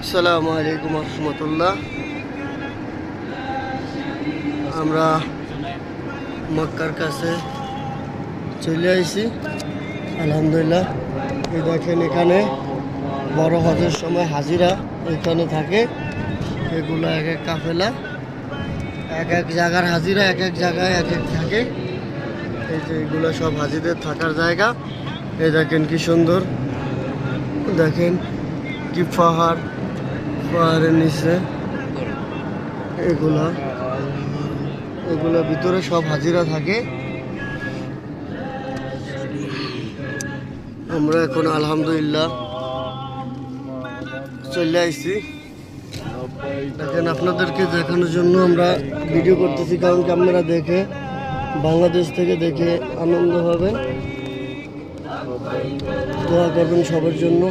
আসসালামু আলাইকুম রহমতুল্লাহ। আমরা মক্কার কাছে চলে আসছি আলহামদুলিল্লাহ। এই দেখেন এখানে বড় হজের সময় হাজিরা এখানে থাকে। এগুলো এক এক কাফেলা, এক এক জায়গার হাজিরা এক এক জায়গায় এক এক থাকে। এই যে এগুলো সব হাজিদের থাকার জায়গা। এই দেখেন কি সুন্দর, দেখেন কি পাহাড়ের নিচে এগুলা ভিতরে সব হাজিরা থাকে। আমরা এখন আলহামদুলিল্লাহ চলে আসছি। দেখেন আপনাদেরকে দেখানোর জন্য আমরা ভিডিও করতেছি, কারণ কি আপনারা দেখে বাংলাদেশ থেকে দেখে আনন্দ হবেন, দোয়া করবেন সবার জন্য।